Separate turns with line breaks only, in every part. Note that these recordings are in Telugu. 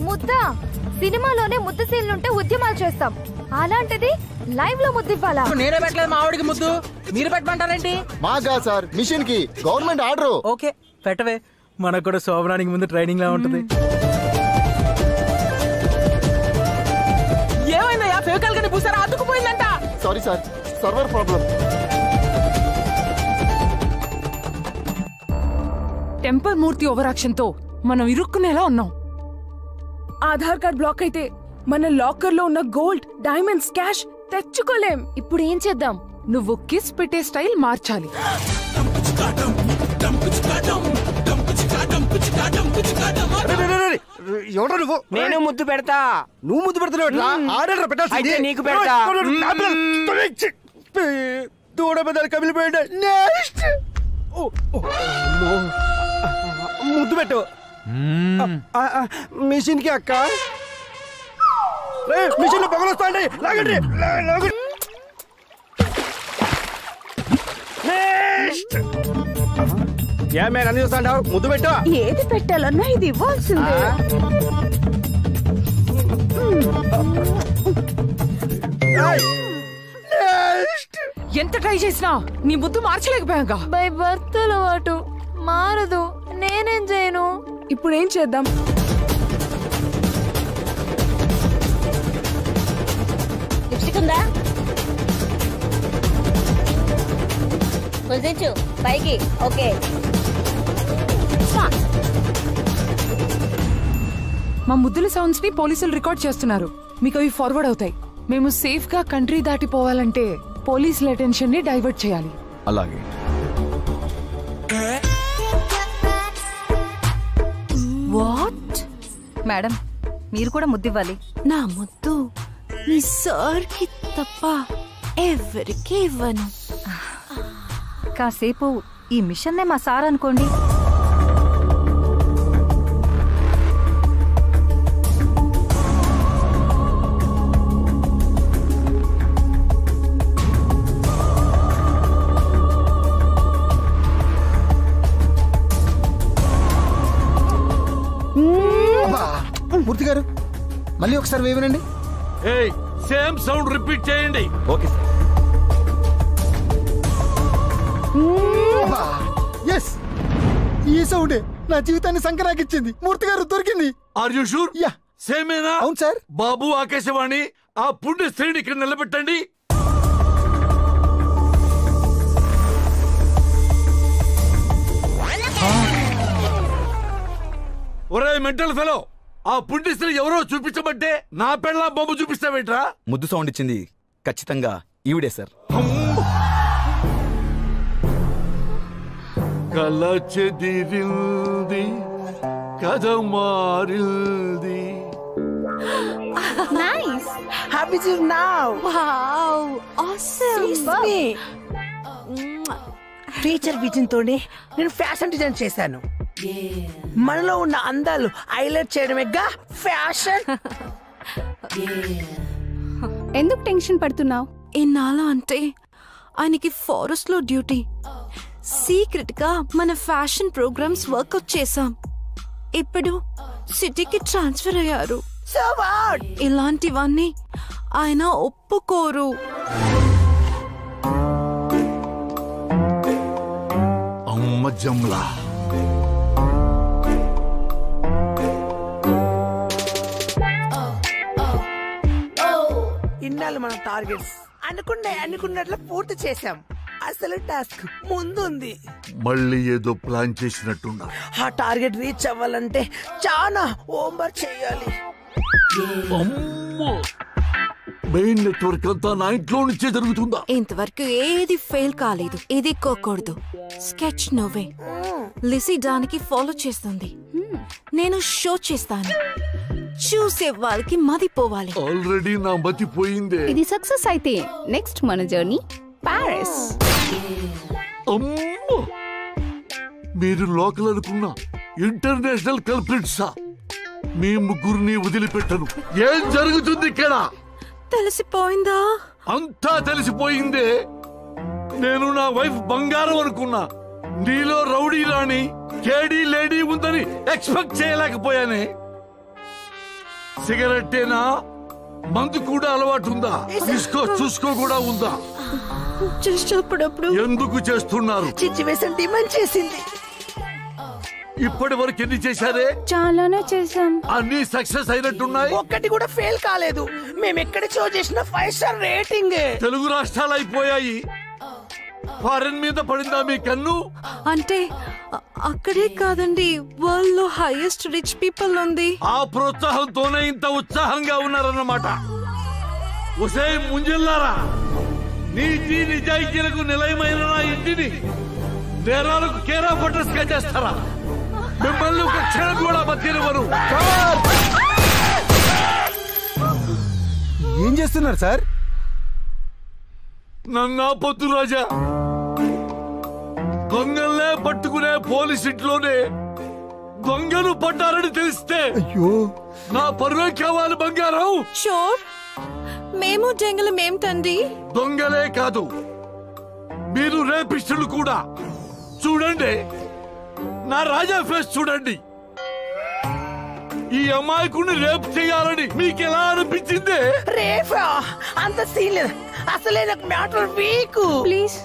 ముద్ద సినిమాలోనే ముద్ద సీన్లుంటే ఉద్యమాలు చేస్తాం, అలాంటిది లైవ్ లో ముద్దు ఇవ్వాలా?
నేనే పెట్టలేదు మా ఆవిడికి ముద్దు, మీరు పెట్టమంటారేంటి?
మాగా సార్ మిషన్ కి గవర్నమెంట్ ఆర్డర్.
ఓకే పెట్టవే, మనకు కూడా శోభనానికి ముందు ట్రైనింగ్ లా ఉంటుంది. ఏమైందయ్యా? ఫెవికాల్ గాని పూసారా? అతుకుపోయిందంట.
Sorry sir, server problem.
Temper Murthy overaction తో మనం ఇరుక్కునేలా ఉన్నాం.
ఆధార్ కార్డ్ బ్లాక్ అయితే మన లాకర్ లో ఉన్న గోల్డ్, డైమండ్స్, క్యాష్ తెచ్చుకోలేం.
ఇప్పుడు ఏం చేద్దాం?
నువ్వు కిస్ పెట్టే స్టైల్ మార్చాలి.
ఎవడో నువ్వు?
నేను ముద్దు పెడతా.
నువ్వు ముద్దు పెడతావు? ఆర్డర్ పెట్టాల్సింది
నీకు పెడతా.
దూడ పెద్దలు కమిలిపోయాడు. ముద్దు పెట్టు మిషన్ కి. అక్క మిషన్ లో పొగలు వస్తాండి, లాగండి. ఏమే అన్ని చూస్తాండావు? ముద్దు పెట్టు.
ఏది పెట్టాలన్నా ఇది ఇవ్వాల్సిందే.
ఎంత ట్రై చేసినా నీ ముద్దు మార్చలేకపోయాగా.
బై బర్త్ అలవాటు మారదు, నేనేం చేయను?
ఇప్పుడు ఏం చేద్దాం?
లిప్స్టిక్ ఉందా? కొంచెం పైకి. ఓకే.
మా ముద్దుల సౌండ్స్ ని పోలీసులు రికార్డ్ చేస్తున్నారు, మీకు అవి ఫార్వర్డ్ అవుతాయి. మేము సేఫ్ గా కంట్రీ దాటిపోవాలంటే పోలీసుల అటెన్షన్ ని డైవర్ట్ చేయాలి.
అలాగే.
వాట్? మేడం మీరు కూడా ముద్దివ్వాలి.
నా ముద్దు మీ సార్ కి తప్ప ఎవరికి ఇవ్వను.
కాసేపు ఈ మిషన్నే మా సార్ అనుకోండి.
మూర్తి గారు మళ్ళీ ఒకసారి వేయనండి.
సేమ్ సౌండ్ రిపీట్ చేయండి.
Okay sir. ఎస్, ఈ సౌండే నా జీవితాన్ని సంకరాకిచ్చింది. మూర్తి గారు దొరికింది.
Are you sure?
యా
సేమేనా?
అవును సార్.
బాబు ఆకాశవాణి, ఆ పుణ్య స్త్రీని ఇక్కడ నిలబెట్టండి. ఒరే మెంటల్ ఫెలో, ఆ పుణ్య స్త్రీ ఎవరో చూపించబట్టే నా పెళ్ళ బొమ్మ చూపిస్తావేట్రా?
ముద్దు సౌండ్ ఇచ్చింది ఖచ్చితంగా ఈవిడే సార్.
కల చెదిరింది, కథ మారింది.
Nice. Happy to now.
Wow, awesome.
Teacher vision తోనే నేను ఫ్యాషన్ డిజైన్ చేశాను. మనలో ఉన్న అందాలు హైలైట్ చేయడమేగా ఫ్యాషన్.
ఎందుకు టెన్షన్ పడుతున్నావు? ఎన్నాళ్ళ అంటే ఆయనకి ఫారెస్ట్ లో డ్యూటీ. సీక్రెట్ గా మన ఫ్యాషన్ ప్రోగ్రామ్స్ వర్కౌట్ చేసాం. ఇప్పుడు సిటీకి ట్రాన్స్ఫర్ అయ్యారు. ఇలాంటివన్నీ ఆయన ఒప్పుకోరు.
అమ్మ జమ్లా.
ఇన్నాళ్ళు మన టార్గెట్స్ అనుకున్నట్లు పూర్తి చేశాం. అసలు టాస్క్ ముందుంది.
మళ్ళీ ఏదో ప్లాన్ చేసినట్టున్నా.
ఆ టార్గెట్ రీచ్ అవ్వాలంటే చాలా హోంవర్క్ చేయాలి.
మెయిన్ నెట్వర్క్ అంతా నా ఇంట్లో నుంచే జరుగుతుందా?
ఇంతవరకు ఏది ఫెయిల్ కాలేదు. ఇది కోకూడదు. స్కెచ్ నువ్వే. లిసీ దానికి ఫాలో చేస్తుంది. నేను షో చేస్తాను. చూసే వాళ్ళకి మదిపోవాలి.
ఆల్రెడీ నా మతిపోయిందే.
ఇది సక్సెస్ అయితే నెక్స్ట్ మన జర్నీ పారిస్.
అమ్మో, మీరు లోకల్ అనుకున్నా ఇంటర్నేషనల్ కల్ప్రిట్సా? మీ ముగ్గురిని వదిలిపెట్టను. ఏం జరుగుతుంది ఇక్కడ?
తెలిసిపోయిందా?
అంతా తెలిసిపోయిందే. నేను నా వైఫ్ బంగారం అనుకున్నా. నీలో రౌడీ రాణి కేడీ లేడీ ఉందని ఎక్స్పెక్ట్ చేయలేకపోయానే. సిగరెట్టేనా? మందు కూడా అలవాటు ఉందా? చూసుకో కూడా ఉందా?
అప్పుడప్పుడు
ఎందుకు చేస్తున్నారు?
సిచ్యువేషన్ డిమాండ్ చేసింది.
ఇప్పటి వరకు ఎన్ని చేశారే?
చాలానే చేశాం.
అన్ని సక్సెస్ అయినట్టున్నాయి.
ఒక్కటి కూడా ఫెయిల్ కాలేదు. మేము ఎక్కడ షో చేసిన 5 స్టార్ రేటింగ్.
తెలుగు రాష్ట్రాలు అయిపోయాయి. ఫారెన్ మీద పడిందా మీ కన్ను?
అంటే అక్కడే కాదండి, వరల్డ్ లో హైయెస్ట్ రిచ్ పీపుల్ ఉంది.
ఆ ప్రోత్సాహంతోనే ఇంత ఉత్సాహంగా ఉన్నారన్నమాట. ఒసే ముంజిల్లారా, నీతి నిజాయితీలకు నిలయమైన నా ఇంటిని నేరాలకు కేరా ఫోటోస్ గా చేస్తారా? మిమ్మల్ని ఒక క్షణం కూడా బతినివ్వరు.
ఏం చేస్తున్నారు సార్?
నన్ను ఆపొద్దు రాజా. దొంగల్నే పట్టుకునే పోలీస్ ఇంట్లోనే దొంగలు పడ్డారని తెలిస్తే
అయ్యో,
నా పరువే కావాలి బంగారం.
షోర్, మేము జంగలం ఏమిటండి?
దొంగలే కాదు, మీరు రేపిస్టులు కూడా. చూడండి, నా రాజా ఫేస్ చూడండి. ఈ అమాయకుడిని రేపు చేయాలని మీకెలా అనిపించింది?
రేఫా అంత సీన్ లేదు. అసలే నాకు మ్యాటర్ వీక్.
ప్లీజ్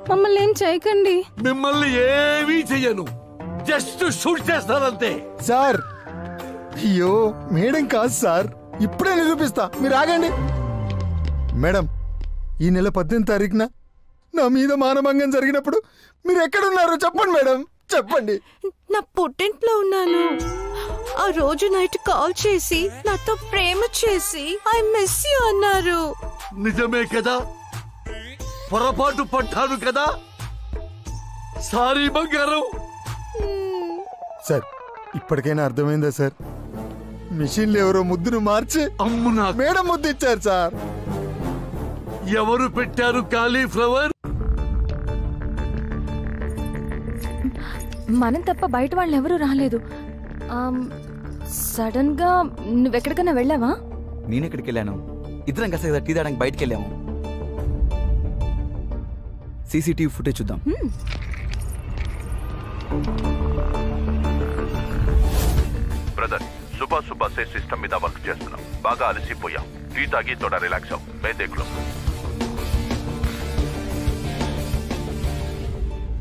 మమ్మల్ని ఏం చేయకండి.
మిమ్మల్ని ఏమీ చెయ్యను, జస్ట్ షూట్ చేస్తానంతే.
సార్ అయ్యో, మేడం కాదు సార్, ఇప్పుడే నిరూపిస్తా, మీరు ఆగండి. మేడం, ఈ నెల 18వ తారీఖున నా మీద మానభంగం జరిగినప్పుడు మీరు ఎక్కడున్నారు చెప్పండి మేడం, చెప్పండి.
నా పుట్టింట్లో ఉన్నాను. ఆ రోజు నైట్ కాల్ చేసి నాతో ప్రేమ చేసి ఐ మిస్ యూ అన్నారు.
నిజమే కదా, పొరపాటు పడ్డాను కదా. సారీ బంగారం.
సార్, ఇప్పటికైనా అర్థమైందా సార్? మిషన్లు ఎవరో ముద్దును మార్చి
అమ్ము నా
మేడం ముద్దు ఇచ్చారు సార్.
ఎవరు పెట్టారు కాలీఫ్లవర్?
మనం తప్ప బయట వాళ్ళు ఎవరూ రాలేదు. సడన్ గా నువ్వెక్కడికైనా వెళ్ళావా?
నేనెక్కడికి వెళ్ళాను? ఇద్దరం కలిసి కదా టీ తాగడానికి బయటకు వెళ్ళాము. సీసీటీవీ ఫుటేజ్ చూద్దాం.
బ్రదర్, సుబా సే సిస్టమ్ మీద వర్క్ చేస్తున్నాం. బాగా అలసిపోయాం. టీ తాగి తోడా రిలాక్స్ అవ్వం. మే దేఖ్లో.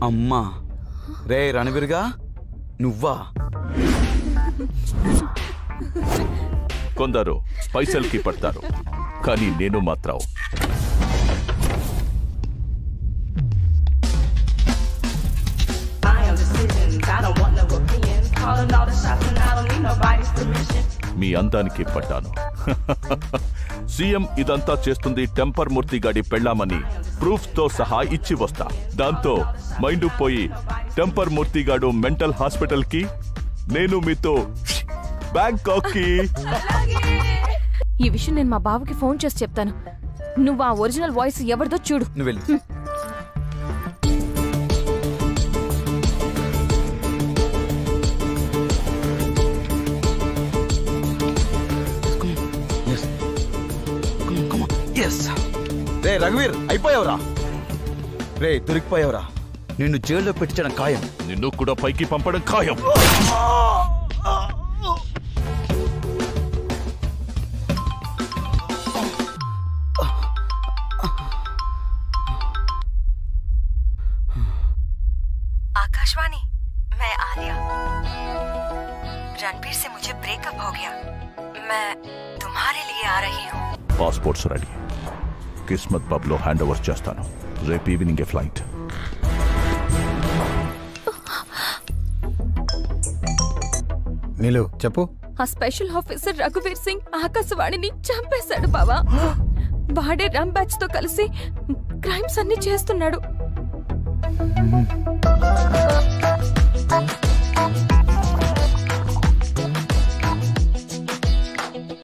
అమ్మా రే రణవీర్గా, నువ్వా?
కొందరు పైసల్కి పడతారు, కానీ నేను మాత్రం మీ అందానికి పడ్డాను. సీఎం ఇదంతా చేస్తుంది టెంపర్ మూర్తి గాడి పెళ్ళామని ప్రూఫ్ తో సహా ఇచ్చి వస్తా. దాంతో మైండ్ పోయి టెంపర్ మూర్తి గాడు మెంటల్ హాస్పిటల్ కి, నేను మీతో బ్యాంకాక్ కి.
ఈ విషయం నేను మా బావకి ఫోన్ చేసి చెప్తాను. నువ్వు ఆ ఒరిజినల్ వాయిస్ ఎవరిదో చూడు.
నువ్వు వెళ్ళు. రే రఘువీర్, అయిపోయావురా. రే దొరికిపోయావురా. నిన్ను జైల్లో పెట్టించడం ఖాయం.
నిన్ను కూడా పైకి పంపడం ఖాయం.
आकाशवाणी, मैं आलिया। रणबीर से मुझे ब्रेकअप हो गया। मैं तुम्हारे लिए आ रही हूँ।
Passports ready. కిస్మత్ పబ్ లో హ్యాండ్ ఓవర్ చేస్తాను. రేపు ఈవినింగ్ ఫ్లైట్.
నీలు చెప్పు.
ఆ స్పెషల్ ఆఫీసర్ రఘువీర్ సింగ్ ఆకాశవాణిని చంపేశాడు బావా. వాడే రంబాజ్ తో కలిసి క్రైమ్స్ అన్ని చేస్తున్నాడు.